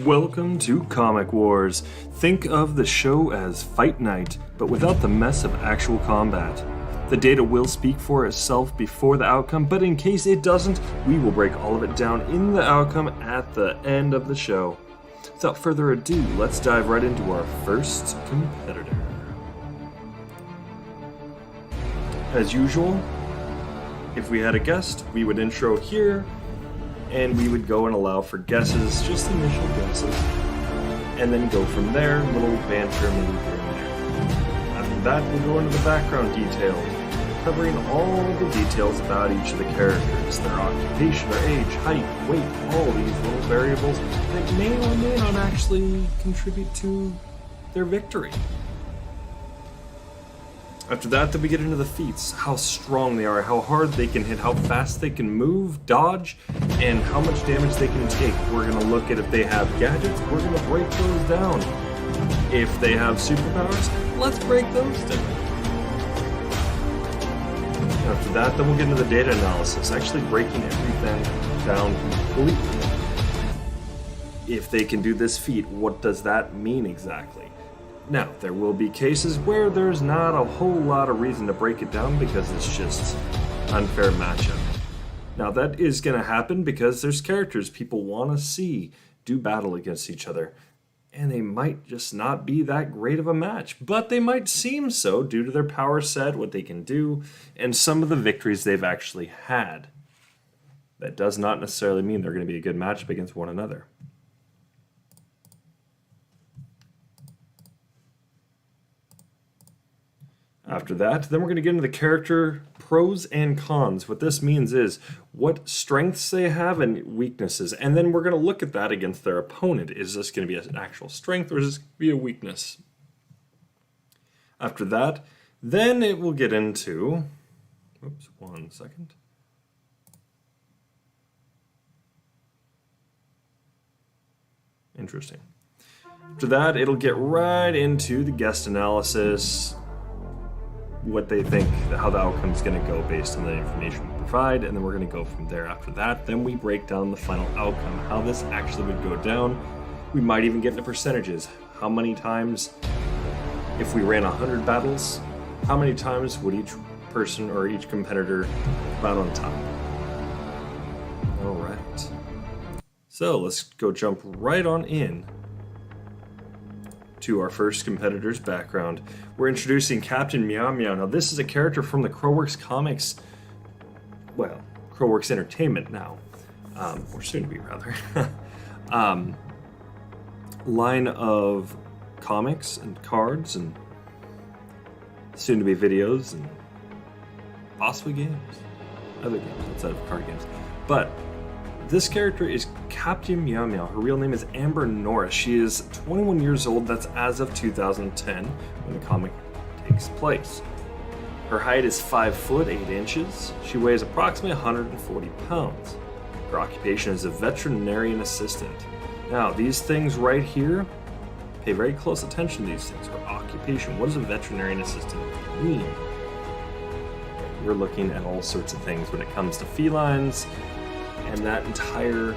Welcome to Comic Wars. Think of the show as Fight Night, but without the mess of actual combat. The data will speak for itself before the outcome, but in case it doesn't, we will break all of it down in the outcome at the end of the show. Without further ado, let's dive right into our first competitor. As usual, if we had a guest, we would intro here, and we would go and allow for guesses, just initial guesses, and then go from there, little banter maybe here and there. After that, we'll go into the background details, covering all the details about each of the characters, their occupation, their age, height, weight, all these little variables that may or may not actually contribute to their victory. After that, then we get into the feats, how strong they are, how hard they can hit, how fast they can move, dodge, and how much damage they can take. We're going to look at if they have gadgets, we're going to break those down. If they have superpowers, let's break those down. After that, then we'll get into the data analysis, actually breaking everything down completely. If they can do this feat, what does that mean exactly? Now, there will be cases where there's not a whole lot of reason to break it down because it's just unfair matchup. Now, that is going to happen because there's characters people want to see do battle against each other, and they might just not be that great of a match, but they might seem so due to their power set, what they can do, and some of the victories they've actually had. That does not necessarily mean they're going to be a good matchup against one another. After that, then we're going to get into the character pros and cons. What this means is what strengths they have and weaknesses. And then we're going to look at that against their opponent. Is this going to be an actual strength or is this going to be a weakness? After that, then it will get into... Oops, 1 second. Interesting. After that, it'll get right into the guest analysis, what they think, how the outcome is going to go based on the information we provide, and then we're going to go from there. After that, then we break down the final outcome, how this actually would go down. We might even get into percentages. How many times, if we ran 100 battles, how many times would each person or each competitor come out on top? All right. So let's go jump right on in to our first competitor's background. We're introducing Captain Meow-Meow. Now, this is a character from the Crowworks Comics, well, Crowworks Entertainment now, or soon to be rather, line of comics and cards and soon to be videos and possibly games, other games outside of card games. But this character is Captain Meow-Meow. Her real name is Amber Norris. She is 21 years old. That's as of 2010 when the comic takes place. Her height is 5 foot 8 inches. She weighs approximately 140 pounds. Her occupation is a veterinarian assistant. Now, these things right here, pay very close attention to these things. Her occupation. What does a veterinarian assistant mean? We're looking at all sorts of things when it comes to felines and that entire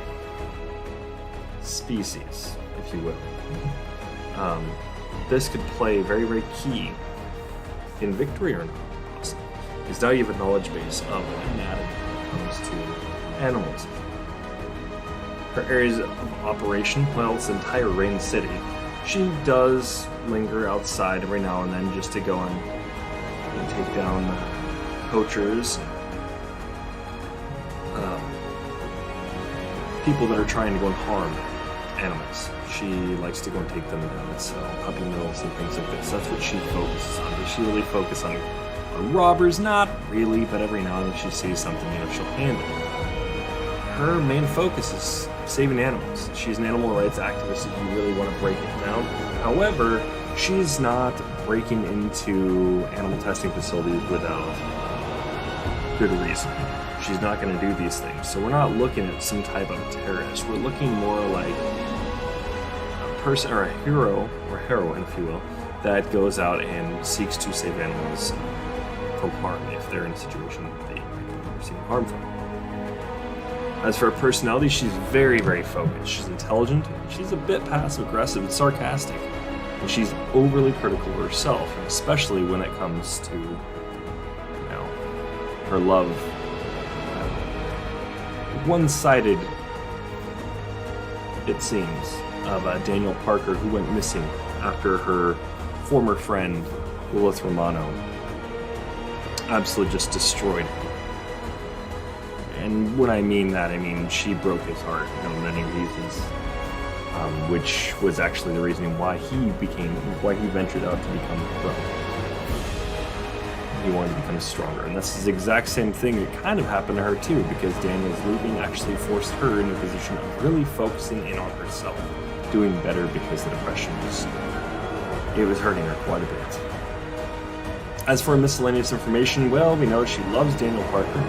species, if you will. This could play very, very key in victory or not, possibly. Because now you have a knowledge base of anatomy when it comes to animals. Her areas of operation, well, it's the entire Rain City. She does linger outside every now and then just to go and take down poachers, people that are trying to go and harm animals. She likes to go and take them down and sell puppy mills and things like this. That's what she focuses on. Does she really focus on robbers? Not really, but every now and then she sees something, she'll handle it. Her main focus is saving animals. She's an animal rights activist if you really want to break it down. However, she's not breaking into animal testing facilities without good reason. She's not going to do these things. So we're not looking at some type of terrorist. We're looking more like a person or a hero or heroine, if you will, that goes out and seeks to save animals from harm if they're in a situation that they might be receiving harm from. As for her personality, she's very, very focused. She's intelligent, she's a bit passive-aggressive and sarcastic, and she's overly critical of herself, especially when it comes to, her love. One-sided, it seems, of Daniel Parker, who went missing after her former friend, Lilith Romano, absolutely just destroyed him. And when I mean that, I mean she broke his heart for many reasons, which was actually the reason why he ventured out to become a pro. He wanted to become stronger, and this is the exact same thing that kind of happened to her too, because Daniel's leaving actually forced her into a position of really focusing in on herself, doing better, because the depression was hurting her quite a bit. As for miscellaneous information, well, we know she loves Daniel Parker,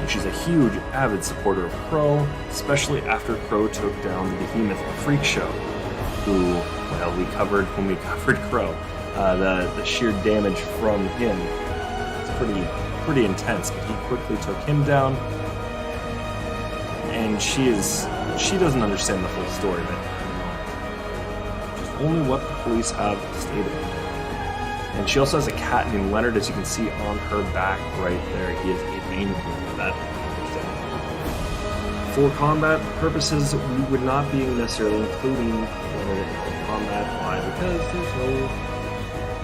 and she's a huge, avid supporter of Crow, especially after Crow took down the Behemoth Freak Show, who, well, we covered when we covered Crow. The sheer damage from him is pretty intense, but he quickly took him down, and she doesn't understand the whole story, but just only what the police have stated. And she also has a cat named Leonard, as you can see on her back right there. He is a main for that. For combat purposes, we would not be necessarily including Leonard in combat. Why? Because there's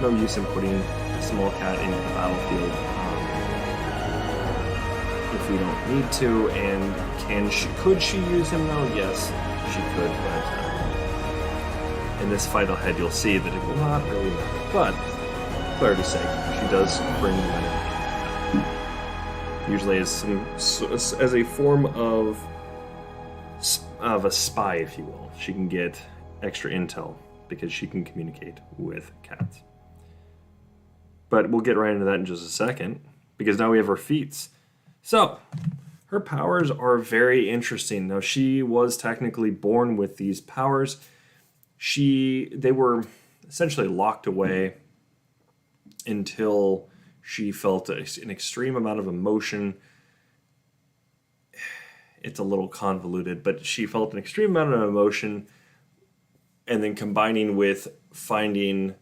no use in putting a small cat into the battlefield if we don't need to. And could she use him though? Yes, she could, but in this fight ahead, you'll see that it will not really matter. But clarity's sake, she does bring Leonard, usually as a form of a spy, if you will. She can get extra intel because she can communicate with cats. But we'll get right into that in just a second, because now we have her feats. So, her powers are very interesting. Now, she was technically born with these powers. They were essentially locked away until she felt an extreme amount of emotion. It's a little convoluted, but she felt an extreme amount of emotion, and then combining with finding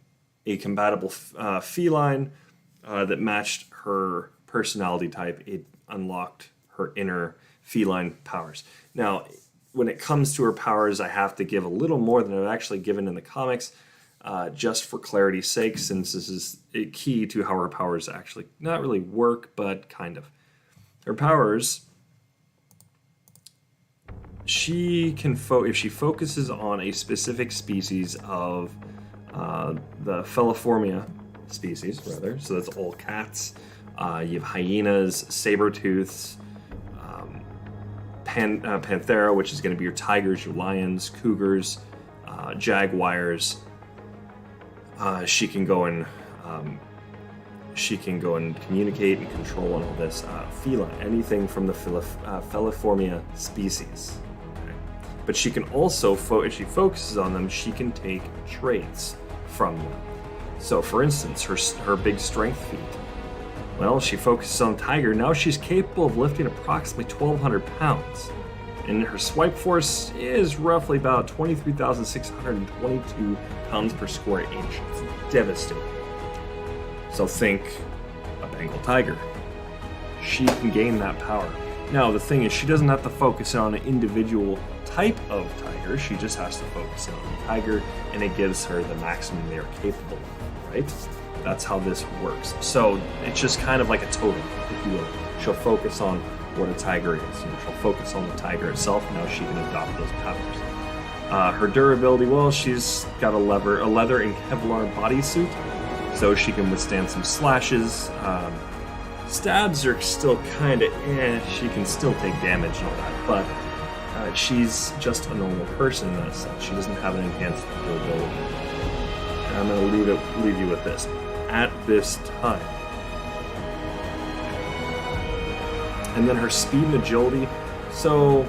a compatible feline that matched her personality type, it unlocked her inner feline powers. Now, when it comes to her powers, I have to give a little more than I've actually given in the comics, just for clarity's sake, since this is a key to how her powers actually not really work, but kind of. Her powers, she can if she focuses on a specific species of the Feliformia species, rather, so that's all cats. You have hyenas, saber-tooths, Panthera, which is going to be your tigers, your lions, cougars, jaguars. She can go and communicate and control and all this. Feline, anything from the Feliformia species. Okay? But she can also, if she focuses on them, she can take traits from them. So, for instance, her big strength feat. Well, she focuses on tiger. Now she's capable of lifting approximately 1,200 pounds. And her swipe force is roughly about 23,622 pounds per square inch. It's devastating. So think a Bengal tiger. She can gain that power. Now, the thing is, she doesn't have to focus on an individual type of tiger. She just has to focus on the tiger, and it gives her the maximum they are capable of, right? That's how this works. So it's just kind of like a totem, if you will. She'll focus on what a tiger is. She'll focus on the tiger itself. Now she can adopt those powers. Her durability, well, she's got a leather and Kevlar bodysuit, so she can withstand some slashes. Stabs are still kind of she can still take damage and all that, but she's just a normal person in that sense. She doesn't have an enhanced durability. And I'm going to leave you with this. At this time. And then her speed and agility. So,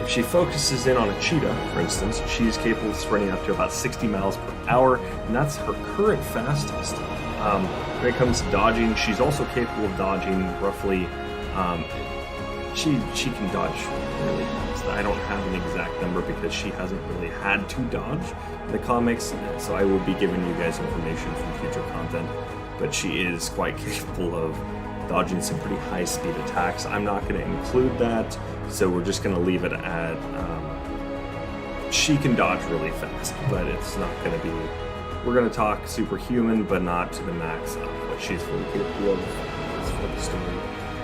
if she focuses in on a cheetah, for instance, she's capable of sprinting up to about 60 miles per hour, and that's her current fastest. When it comes to dodging, she's also capable of dodging roughly. She can dodge really fast. I don't have an exact number because she hasn't really had to dodge in the comics, so I will be giving you guys information from future content, but she is quite capable of dodging some pretty high speed attacks. I'm not going to include that, so we're just going to leave it at she can dodge really fast, but it's not going to be, we're going to talk superhuman, but not to the max of what she's fully capable of for the story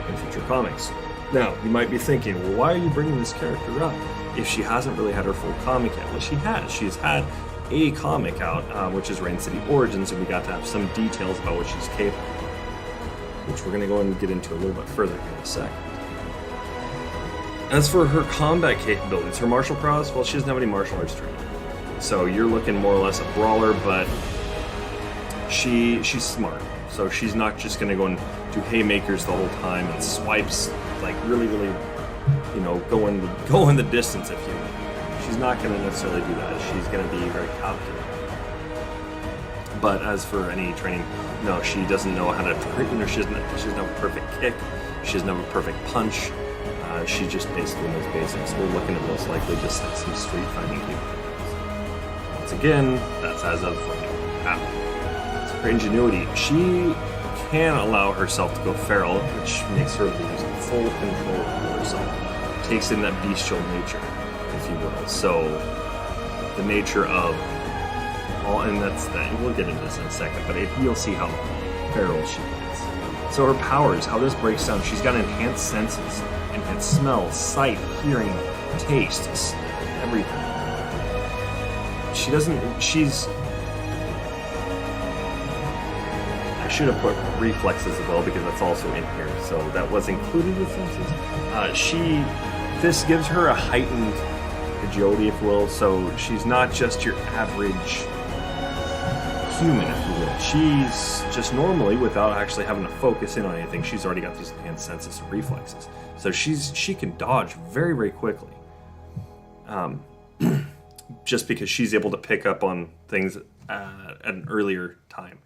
in future comics. Now, you might be thinking, well, why are you bringing this character up if she hasn't really had her full comic yet? Well, she has. She's had a comic out, which is Rain City Origins, and we got to have some details about what she's capable of, which we're going to go and get into a little bit further here in a second. As for her combat capabilities, her martial prowess, well, she doesn't have any martial arts training. So you're looking more or less a brawler, but she's smart. So she's not just going to go and do haymakers the whole time and swipes, like really, go in the distance, if you will. She's not going to necessarily do that. She's going to be very calculated. But as for any training, no, she doesn't know how to, she doesn't have a perfect kick. She doesn't have a perfect punch. She just basically knows basics. We're looking at most likely just like some street fighting capabilities. Once again, that's as of right now. Her ingenuity, she can allow herself to go feral, which makes her lose full control over herself. Takes in that bestial nature, if you will. So the nature of all, and that's that. We'll get into this in a second, but you'll see how feral she is. So her powers, how this breaks down, she's got enhanced senses, enhanced smell, sight, hearing, taste, everything. She's I should have put reflexes as well because that's also in here, so that was included with senses. This gives her a heightened agility, if you will, so she's not just your average human, if you will. She's just normally, without actually having to focus in on anything, she's already got these enhanced senses and reflexes. So she can dodge very, very quickly. Just because she's able to pick up on things at an earlier time.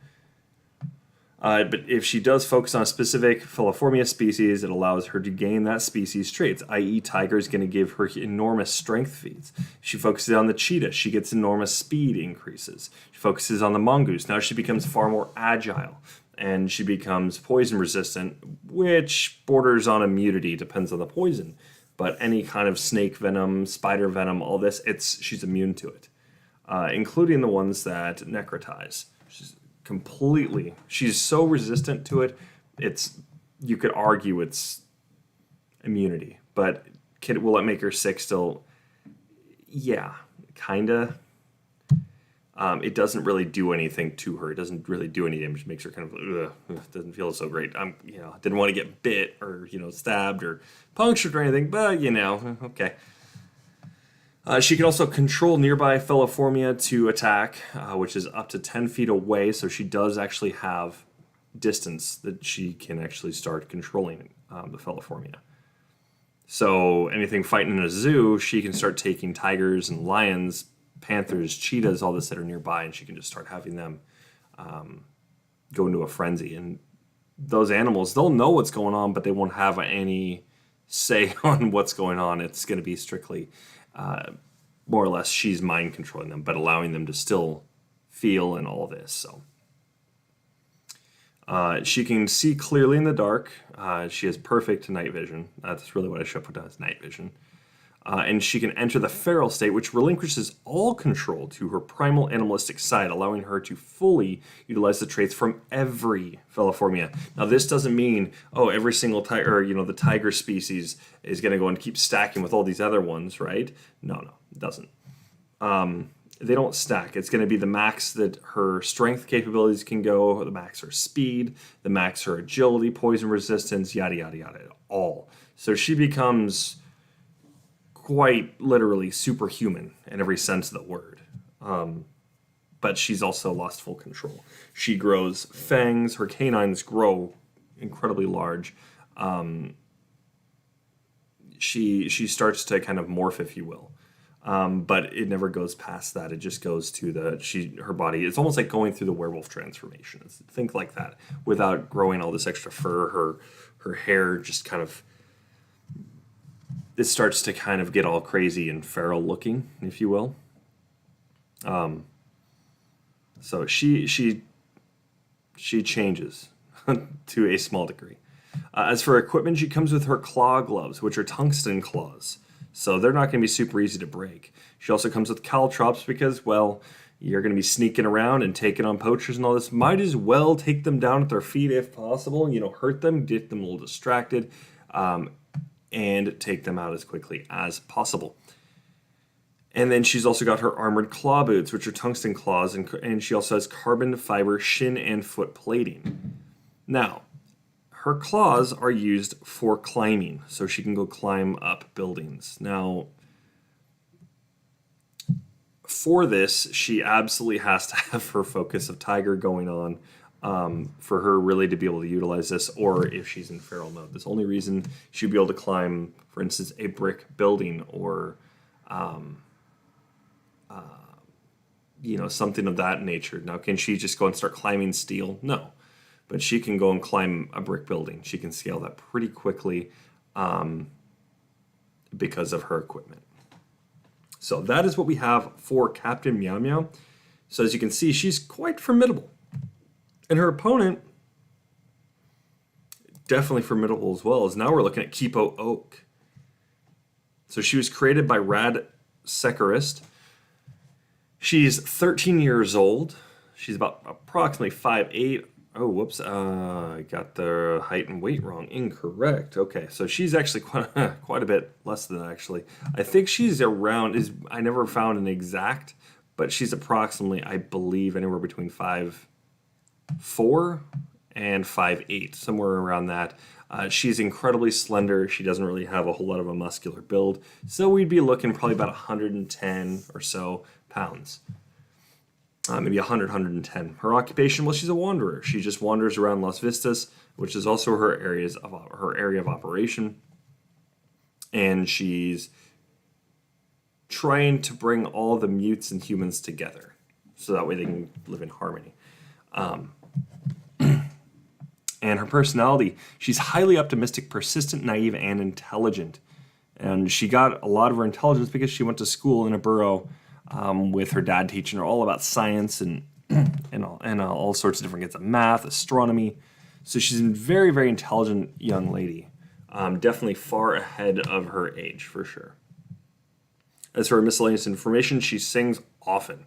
But if she does focus on a specific Feliformia species, it allows her to gain that species' traits, i.e. Tiger is going to give her enormous strength feats. If she focuses on the cheetah, she gets enormous speed increases. She focuses on the mongoose. Now she becomes far more agile, and she becomes poison resistant, which borders on immunity, depends on the poison. But any kind of snake venom, spider venom, all this, she's immune to it, including the ones that necrotize. She's so resistant to it, you could argue it's immunity, but will it make her sick still? Yeah, kinda. It doesn't really do anything to her. It doesn't really do any damage. It makes her kind of doesn't feel so great. Didn't want to get bit or stabbed or punctured or anything, but okay. She can also control nearby Feliformia to attack, which is up to 10 feet away, so she does actually have distance that she can actually start controlling the Feliformia. So anything fighting in a zoo, she can start taking tigers and lions, panthers, cheetahs, all this that are nearby, and she can just start having them go into a frenzy. And those animals, they'll know what's going on, but they won't have any say on what's going on. It's going to be strictly... more or less she's mind controlling them, but allowing them to still feel and all this. So she can see clearly in the dark. She has perfect night vision. That's really what I should put down as night vision. And she can enter the feral state, which relinquishes all control to her primal animalistic side, allowing her to fully utilize the traits from every Feliformia. Now, this doesn't mean, every single tiger, or, the tiger species is going to go and keep stacking with all these other ones, right? No, it doesn't. They don't stack. It's going to be the max that her strength capabilities can go, the max her speed, the max her agility, poison resistance, yada, yada, yada, all. So she becomes... quite literally superhuman in every sense of the word. But she's also lost full control. She grows fangs. Her canines grow incredibly large. She starts to kind of morph, if you will. But it never goes past that. It just goes to her body. It's almost like going through the werewolf transformation. Think like that. Without growing all this extra fur, her hair just kind of it starts to kind of get all crazy and feral looking, if you will. So she changes to a small degree. As for equipment, she comes with her claw gloves, which are tungsten claws. So they're not going to be super easy to break. She also comes with caltrops because, well, you're going to be sneaking around and taking on poachers and all this. Might as well take them down at their feet if possible. Hurt them, get them a little distracted, and take them out as quickly as possible. And then she's also got her armored claw boots, which are tungsten claws, and she also has carbon fiber shin and foot plating. Now, her claws are used for climbing, so she can go climb up buildings. Now, for this, she absolutely has to have her focus of tiger going on for her really to be able to utilize this, or if she's in feral mode. That's the only reason she'd be able to climb, for instance, a brick building or something of that nature. Now, can she just go and start climbing steel? No. But she can go and climb a brick building. She can scale that pretty quickly because of her equipment. So that is what we have for Captain Meow-Meow. So as you can see, she's quite formidable. And her opponent, definitely formidable as well, as now we're looking at Kipo Oak. So she was created by Rad Secarist. She's 13 years old. She's about approximately 5'8". Oh, whoops. I got the height and weight wrong. Incorrect. Okay, so she's actually quite a bit less than that, actually. I think she's around, I never found an exact, but she's approximately, I believe, anywhere between 5'4" and 5'8", somewhere around that. She's incredibly slender. She doesn't really have a whole lot of a muscular build, so we'd be looking probably about 110 or so pounds. Maybe 100, 110. Her occupation, well, she's a wanderer. She just wanders around Las Vistas, which is also her area of operation. And she's trying to bring all the mutes and humans together, so that way they can live in harmony. And her personality, she's highly optimistic, persistent, naive, and intelligent. And she got a lot of her intelligence because she went to school in a burrow with her dad teaching her all about science and all sorts of different kinds of math, astronomy. So she's a very, very intelligent young lady. Definitely far ahead of her age, for sure. As for her miscellaneous information, she sings often.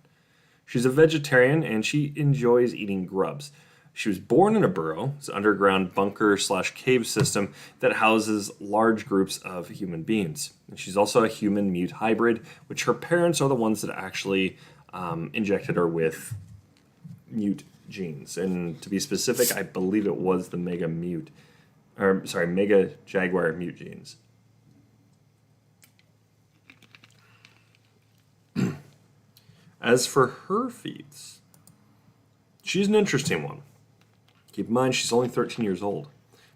She's a vegetarian, and she enjoys eating grubs. She was born in a burrow, it's an underground bunker/cave system that houses large groups of human beings. And she's also a human-mute hybrid, which her parents are the ones that actually injected her with mute genes. And to be specific, I believe it was the Mega Jaguar-Mute genes. As for her feats, she's an interesting one. Keep in mind, she's only 13 years old.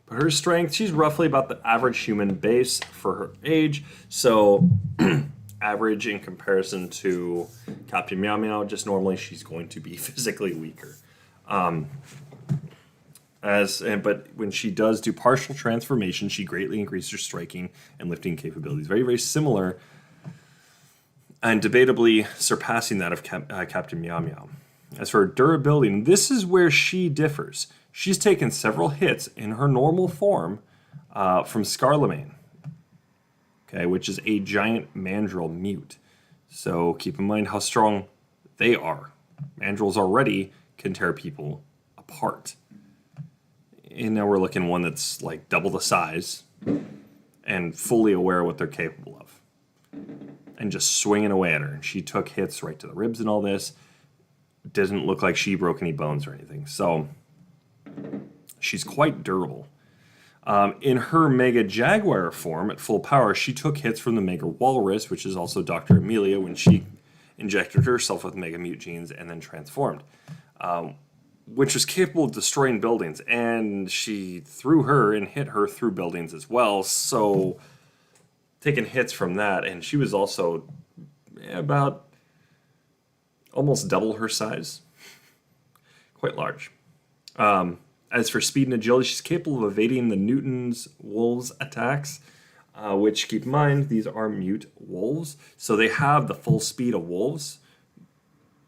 But her strength, she's roughly about the average human base for her age. So, average in comparison to Captain Meow-Meow, just normally she's going to be physically weaker. But when she does do partial transformation, she greatly increases her striking and lifting capabilities. Very, very similar and debatably surpassing that of Captain Meow-Meow. As for her durability, and this is where she differs. She's taken several hits in her normal form from Scarlemagne, okay, which is a giant mandrill mute. So keep in mind how strong they are. Mandrills already can tear people apart. And now we're looking at one that's like double the size and fully aware of what they're capable of. And just swinging away at her. And she took hits right to the ribs and all this. Doesn't look like she broke any bones or anything. So she's quite durable. In her Mega Jaguar form at full power, she took hits from the Mega Walrus, which is also Dr. Amelia, when she injected herself with Mega Mute genes and then transformed, which was capable of destroying buildings. And she threw her and hit her through buildings as well. So taking hits from that, and she was also about almost double her size. Quite large. As for speed and agility, she's capable of evading the Newton's wolves' attacks. which, keep in mind, these are mute wolves. So they have the full speed of wolves,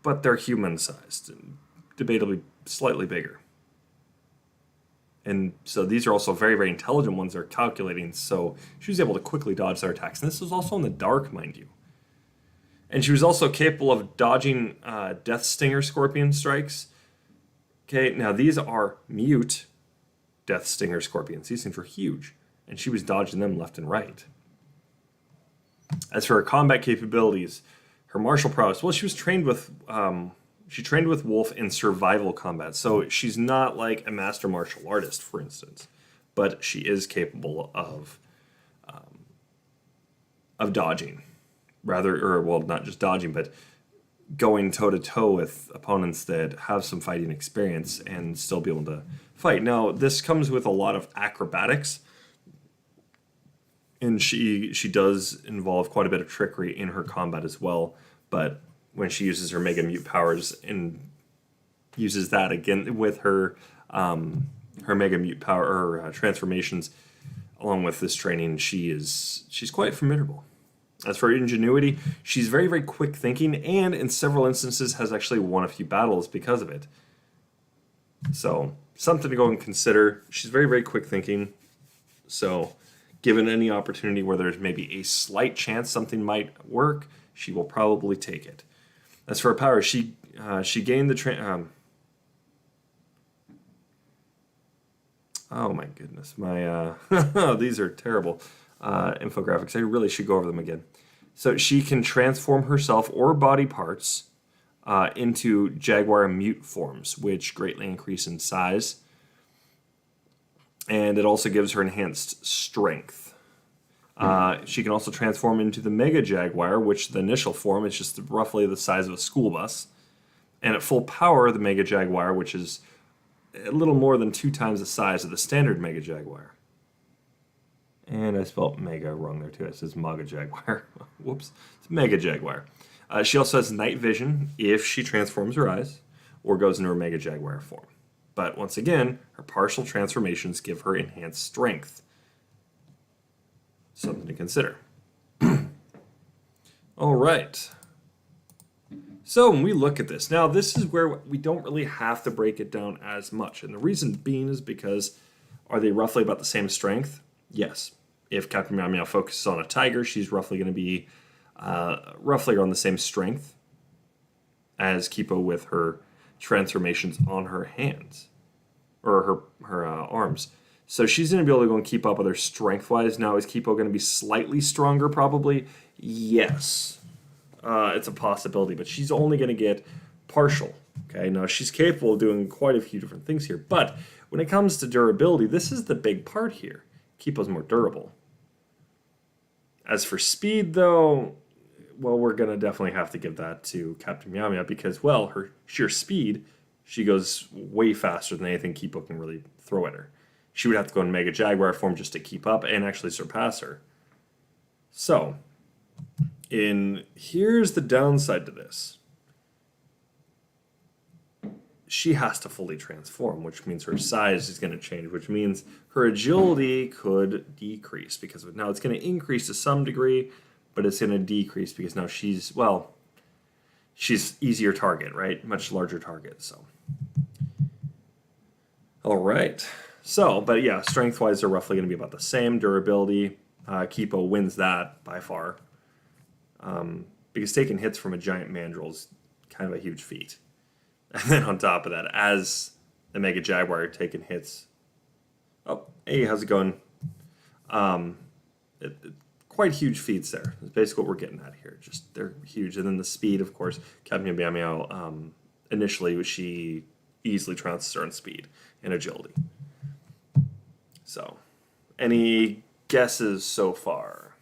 but they're human-sized and debatably slightly bigger. And so these are also very, very intelligent ones. They're calculating, so she was able to quickly dodge their attacks. And this was also in the dark, mind you. And she was also capable of dodging Death Stinger Scorpion strikes. Okay, now these are mute Death Stinger Scorpions. These things were huge, and she was dodging them left and right. As for her combat capabilities, her martial prowess, well, she was trained with... she trained with Wolf in survival combat, so she's not like a master martial artist, for instance, but she is capable of dodging, not just dodging, but going toe-to-toe with opponents that have some fighting experience and still be able to fight. Now, this comes with a lot of acrobatics, and she does involve quite a bit of trickery in her combat as well, but when she uses her Mega Mute powers and uses that again with her Mega Mute power or transformations, along with this training, she's quite formidable. As for her ingenuity, she's very, very quick thinking, and in several instances has actually won a few battles because of it. So something to go and consider. She's very, very quick thinking. So given any opportunity where there's maybe a slight chance something might work, she will probably take it. As for her power, she gained the oh my goodness, my these are terrible infographics. I really should go over them again. So she can transform herself or body parts into Jaguar mute forms, which greatly increase in size, and it also gives her enhanced strength. She can also transform into the Mega Jaguar, which the initial form is just roughly the size of a school bus. And at full power, the Mega Jaguar, which is a little more than 2 times the size of the standard Mega Jaguar. And I spelled Mega wrong there too. It says Mega Jaguar. Whoops. It's Mega Jaguar. She also has night vision if she transforms her eyes or goes into her Mega Jaguar form. But once again, her partial transformations give her enhanced strength. Something to consider. All right. So when we look at this, now this is where we don't really have to break it down as much. And the reason being is because, are they roughly about the same strength? Yes. If Captain Meow-Meow focuses on a tiger, she's roughly going to be roughly around the same strength as Kipo with her transformations on her hands, or her arms. So she's going to be able to go and keep up with her strength-wise. Now, is Kipo going to be slightly stronger, probably? Yes. It's a possibility, but she's only going to get partial. Okay, now she's capable of doing quite a few different things here, but when it comes to durability, this is the big part here. Kipo's more durable. As for speed, though, well, we're going to definitely have to give that to Captain Meow-Meow because, well, her sheer speed, she goes way faster than anything Kipo can really throw at her. She would have to go in Mega Jaguar form just to keep up and actually surpass her. So, here's the downside to this. She has to fully transform, which means her size is going to change, which means her agility could decrease because of it. Now, it's going to increase to some degree, but it's going to decrease because now she's easier target, right? Much larger target, so. All right. So, but yeah, strength-wise, they're roughly going to be about the same. Durability, Kipo wins that by far. Because taking hits from a giant mandrill is kind of a huge feat. And then on top of that, as the Mega Jaguar taking hits. Oh, hey, how's it going? Quite huge feats there. That's basically what we're getting at here. Just, they're huge. And then the speed, of course, Captain Meow-Meow, initially, she easily trounces her on speed and agility. So, any guesses so far?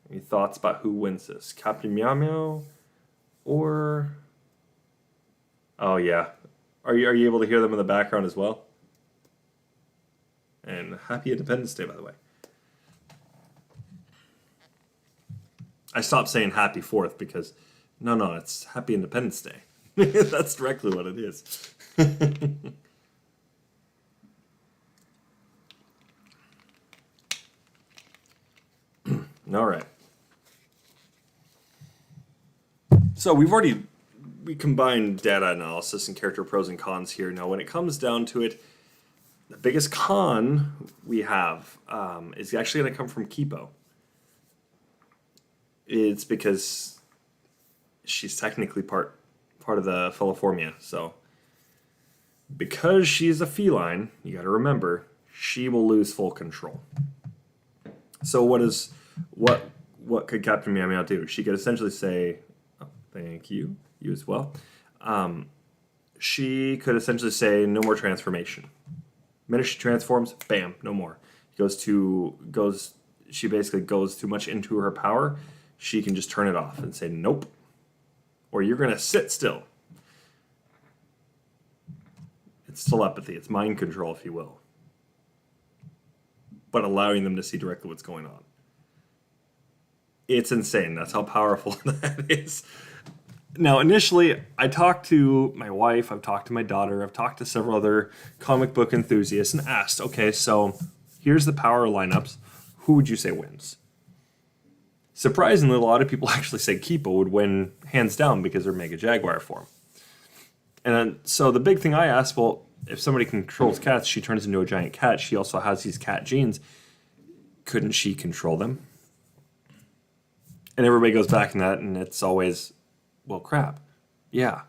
Any thoughts about who wins this? Captain Meow-Meow or... Oh, yeah. Are you able to hear them in the background as well? And happy Independence Day, by the way. I stopped saying happy 4th because, no, it's happy Independence Day. That's directly what it is. All right. So we combined data analysis and character pros and cons here. Now, when it comes down to it, the biggest con we have is actually going to come from Kipo. It's because she's technically part of the Feliformia. So, because she's a feline, you got to remember she will lose full control. So, what could Captain Meow-Meow do? She could essentially say, oh, "Thank you, you as well." She could essentially say, "No more transformation." The minute she transforms, bam, no more. She basically goes too much into her power. She can just turn it off and say, "Nope," or "You're gonna sit still." It's telepathy. It's mind control, if you will, but allowing them to see directly what's going on. It's insane. That's how powerful that is. Now, initially, I talked to my wife, I've talked to my daughter, I've talked to several other comic book enthusiasts and asked, okay, so here's the power lineups. Who would you say wins? Surprisingly, a lot of people actually say Kipo would win hands down because they're Mega Jaguar form. And then, so the big thing I asked, well, if somebody controls cats, she turns into a giant cat. She also has these cat genes. Couldn't she control them? And everybody goes back in that, and it's always, well, crap. Yeah.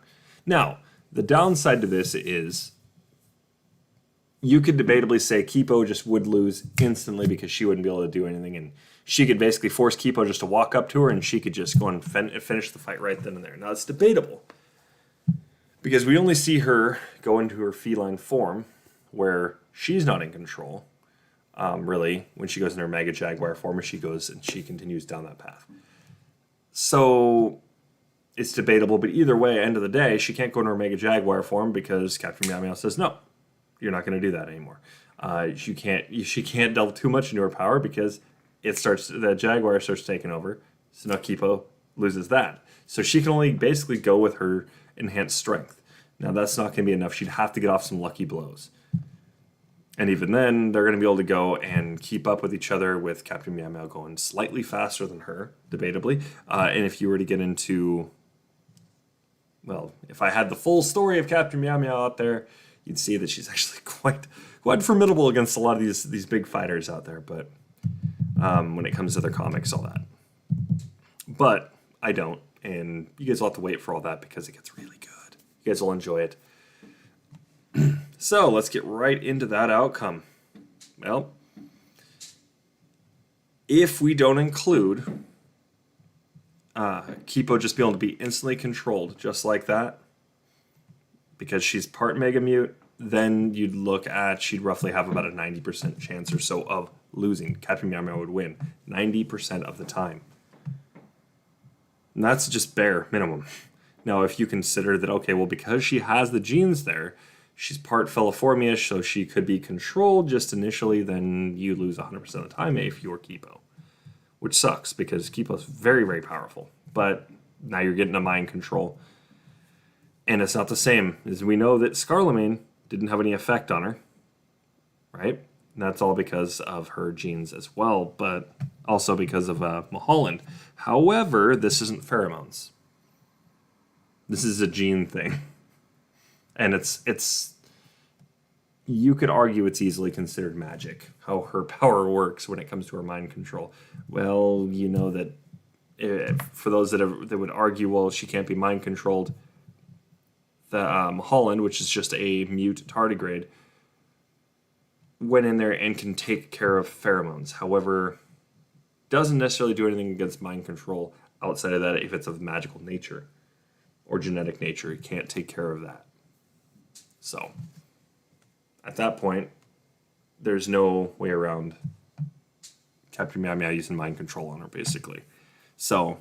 Now, the downside to this is you could debatably say Kipo just would lose instantly because she wouldn't be able to do anything, and she could basically force Kipo just to walk up to her, and she could just go and finish the fight right then and there. Now, it's debatable because we only see her go into her feline form where she's not in control, really, when she goes in her Mega Jaguar form, she goes and she continues down that path. So it's debatable, but either way, end of the day, she can't go into her Mega Jaguar form because Captain Meow-Meow says, no, you're not going to do that anymore. She can't delve too much into her power because the Jaguar starts taking over. So now Kipo loses that. So she can only basically go with her enhanced strength. Now that's not going to be enough. She'd have to get off some lucky blows. And even then, they're going to be able to go and keep up with each other with Captain Meow-Meow going slightly faster than her, debatably. And if you were to get into, well, if I had the full story of Captain Meow-Meow out there, you'd see that she's actually quite formidable against a lot of these big fighters out there. But when it comes to their comics, all that. But I don't, and you guys will have to wait for all that because it gets really good. You guys will enjoy it. So let's get right into that outcome. Well, if we don't include Kipo just being able to be instantly controlled just like that, because she's part Mega Mute, then you'd look at she'd roughly have about a 90% chance or so of losing. Captain Meow-Meow would win 90% of the time. And that's just bare minimum. Now, if you consider that, okay, well, because she has the genes there, she's part Feliformia, so she could be controlled just initially, then you lose 100% of the time if you're Kipo. Which sucks, because Kipo's very, very powerful. But now you're getting a mind control. And it's not the same, as we know that Scarlemane didn't have any effect on her. Right? And that's all because of her genes as well, but also because of Mulholland. However, this isn't pheromones. This is a gene thing. And it's you could argue it's easily considered magic, how her power works when it comes to her mind control. Well, you know that for those that would argue, well, she can't be mind controlled, the Holland, which is just a mute tardigrade, went in there and can take care of pheromones. However, doesn't necessarily do anything against mind control outside of that if it's of magical nature or genetic nature. It can't take care of that. So, at that point, there's no way around Captain Meow-Meow using mind control on her, basically. So,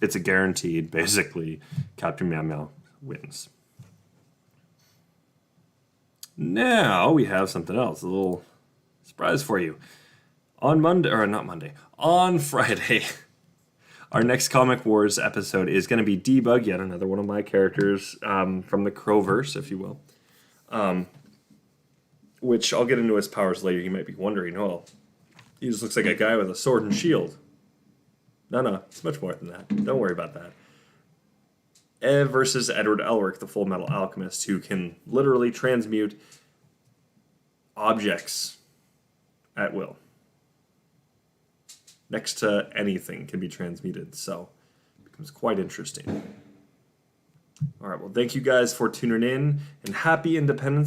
it's a guaranteed, basically, Captain Meow-Meow wins. Now, we have something else, a little surprise for you. On Friday, our next Comic Wars episode is going to be Debug, yet another one of my characters from the Crowverse, if you will. Which I'll get into his powers later. You might be wondering, oh, he just looks like a guy with a sword and shield. No, it's much more than that. Don't worry about that. Versus Edward Elric, the Full Metal Alchemist, who can literally transmute objects at will. Next to anything can be transmuted, so it becomes quite interesting. All right, well, thank you guys for tuning in, and happy Independence